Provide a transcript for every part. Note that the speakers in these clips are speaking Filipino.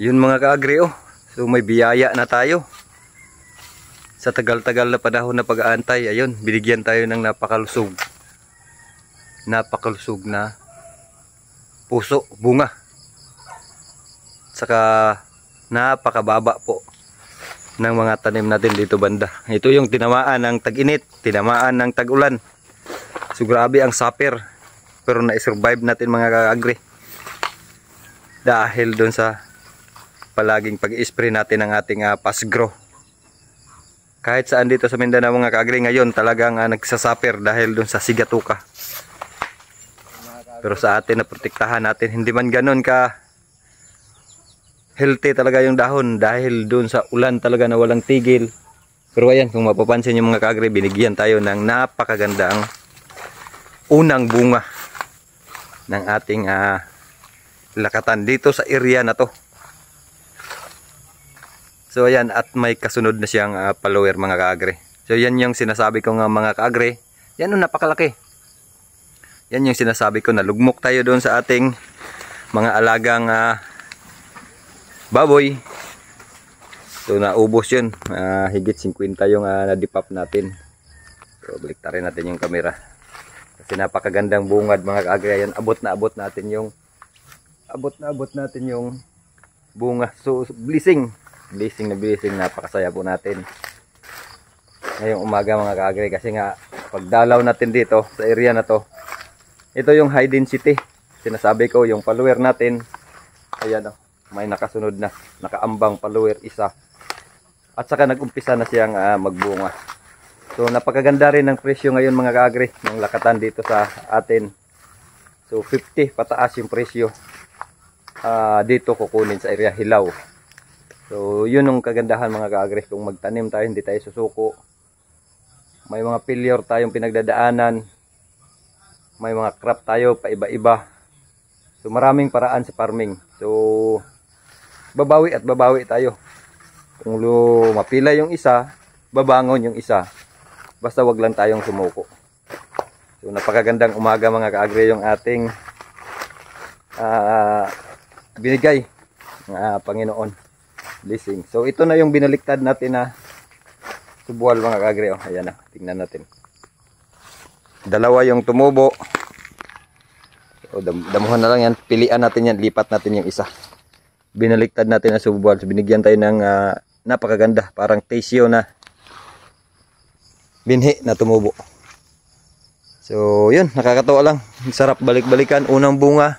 Yun mga kaagri, oh. So may biyaya na tayo. Sa tagal-tagal na panahon na pag-aantay, ayun, binigyan tayo ng napakalusog na puso, bunga. Saka napakababa po ng mga tanim natin dito banda. Ito yung tinamaan ng tag-init, tinamaan ng tag-ulan. So grabe ang suffer, pero na-survive natin mga kaagri. Dahil doon sa palaging pag-spray natin ng ating Pasgrow. Kahit saan dito sa Mindanao mga kaagri ngayon talagang nagsasuffer dahil doon sa sigatuka. Pero sa atin na protektahan natin, hindi man ganoon ka healthy talaga yung dahon dahil doon sa ulan talaga na walang tigil. Pero ayan, kung mapapansin yung mga kaagri, binigyan tayo ng napakagandang unang bunga ng ating lakatan dito sa area na to. So ayan, at may kasunod na siyang follower mga kaagri. So yan yung sinasabi ko nga mga kaagri. Yan yung napakalaki. Yan yung sinasabi ko na lugmok tayo doon sa ating mga alagang baboy. So naubos yun. Higit 50 yung nadipap natin. So baliktarin natin yung camera. Kasi napakagandang bungad mga kaagri. Yan, abot na abot natin yung bunga. So blessing na blessing, napakasaya po natin ngayong umaga mga kaagri. Kasi nga pagdalaw natin dito sa area na to, ito yung high density. Sinasabi ko yung follower natin, ayan o, may nakasunod na, nakaambang follower isa. At saka nag-umpisa na siyang magbunga. So napakaganda rin ng presyo ngayon mga kaagri ng lakatan dito sa atin. So 50 pataas yung presyo dito kukunin sa area Hilaw. So yun ang kagandahan mga kaagri, kung magtanim tayo hindi tayo susuko. May mga failure tayong pinagdadaanan, may mga crop tayo paiba-iba. So maraming paraan sa farming. So babawi at babawi tayo. Kung mapila yung isa, babangon yung isa. Basta wag lang tayong sumuko. So napakagandang umaga mga kaagri yung ating binigay ng Panginoon blessing. So ito na yung binaliktad natin na subual mga kaagri. Oh, ayan na, tingnan natin. Dalawa yung tumubo. So, damuhan na lang yan. Pilian natin yan, lipat natin yung isa. Binaliktad natin na subual. So, binigyan tayo ng napakaganda, parang tesyo na binhi na tumubo. So yun, nakakatawa lang. Sarap balik-balikan. Unang bunga,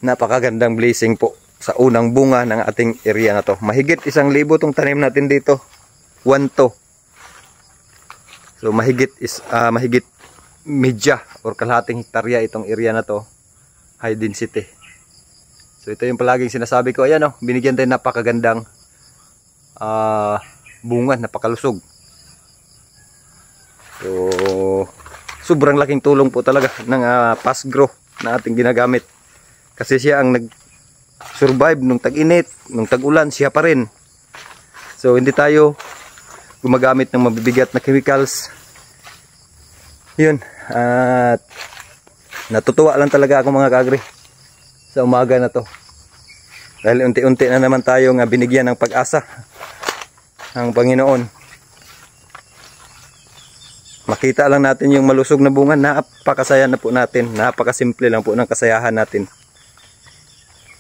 napakagandang blessing po sa unang bunga ng ating area na to. Mahigit 1,000 tong tanim natin dito. 1 to. So mahigit medya or kalahating hektarya itong area na to. High density. So ito yung palaging sinasabi ko. Ayan o, binigyan tayo napakagandang bunga, napakalusog. So sobrang laking tulong po talaga ng Pasgrow na ating ginagamit. Kasi siya ang nag-survive nung tag-init, nung tag-ulan, siya pa rin. So hindi tayo gumagamit ng mabibigat na chemicals. Yun. At natutuwa lang talaga ako mga kaagri sa umaga na to. Dahil unti-unti na naman tayo nga binigyan ng pag-asa ng Panginoon. Makita lang natin yung malusog na bunga, napakasaya na po natin. Napakasimple lang po ng kasayahan natin.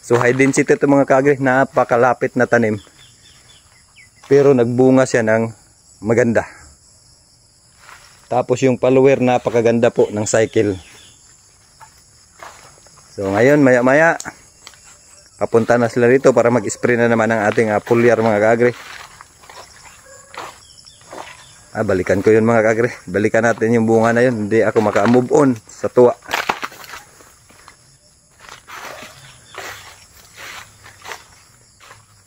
So high density ito mga kaagri, napakalapit na tanim. Pero nagbunga siya ng maganda. Tapos yung follower, napakaganda po ng cycle. So ngayon maya maya papunta na sila rito para mag-spray na naman ang ating foliar mga kaagri. Balikan ko yun mga kaagri. Balikan natin yung bunga na yun. Hindi ako maka-move on sa tuwa.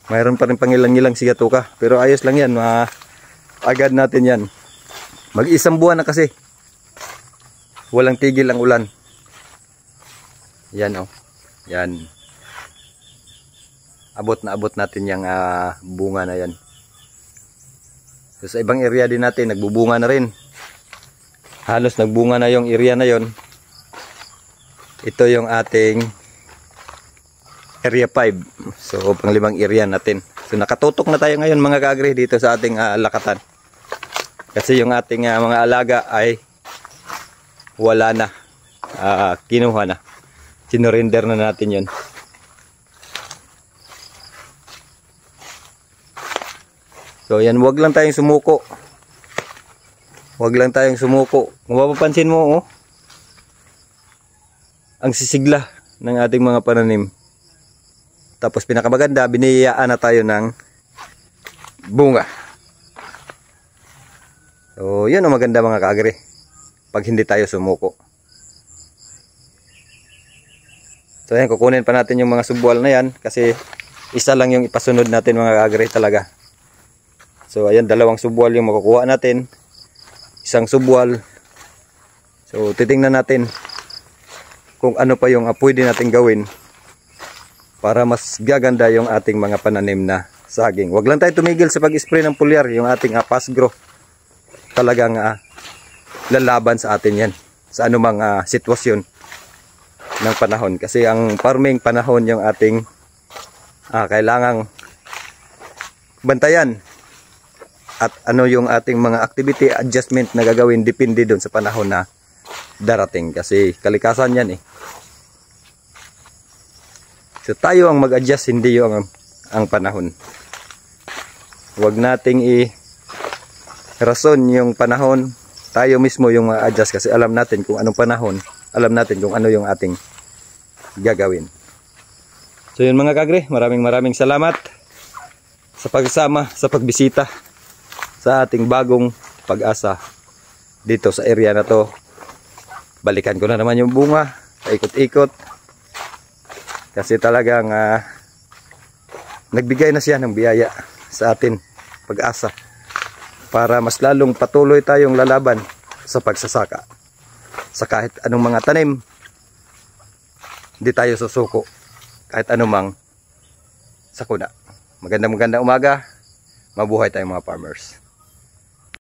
Mayroon pa rin pangilang-ilang sigatuka. Pero ayos lang yan. Agad natin yan. Mag-isang buwan na kasi. Walang tigil ang ulan. Yan o. Yan. Abot na abot natin yung bunga na yan. So, sa ibang area din natin, nagbubunga na rin. Halos nagbunga na yung area na yon. Ito yung ating area 5. So pang-5 area natin. So nakatutok na tayo ngayon mga kaagri dito sa ating lakatan. Kasi yung ating mga alaga ay wala na. Kinuha na. Sinurrender na natin yun. So yan, wag lang tayong sumuko. Wag lang tayong sumuko. Kung mapapansin mo, oh, ang sisigla ng ating mga pananim. Tapos pinakamaganda, biniyayaan na tayo ng bunga. So yun ang maganda mga kaagri. Pag hindi tayo sumuko. So yan, kukunin pa natin yung mga subwal na yan. Kasi isa lang yung ipasunod natin mga kaagri talaga. So ayan, 2 subwal yung makukuha natin. 1 subwal. So titingnan natin kung ano pa yung pwede natin gawin para mas gaganda yung ating mga pananim na saging. Huwag lang tayo tumigil sa pag-spray ng foliar, yung ating fast grow. Talagang lalaban sa atin yan sa anumang sitwasyon ng panahon. Kasi ang farming panahon yung ating kailangang bantayan. At ano yung ating mga activity adjustment na gagawin depende doon sa panahon na darating. Kasi kalikasan yan eh. So tayo ang mag-adjust, hindi yung ang panahon. Huwag nating i-rason yung panahon. Tayo mismo yung adjust kasi alam natin kung anong panahon. Alam natin kung ano yung ating gagawin. So yun mga kagre, maraming salamat sa pagsama, sa pagbisita sa ating bagong Pag-asa dito sa area na to. Balikan ko na naman yung bunga, ikot-ikot kasi talagang nagbigay na siya ng biyaya sa atin, Pag-asa, para mas lalong patuloy tayong lalaban sa pagsasaka sa kahit anong mga tanim. Hindi tayo susuko kahit anumang sakuna. Magandang umaga, mabuhay tayong mga farmers.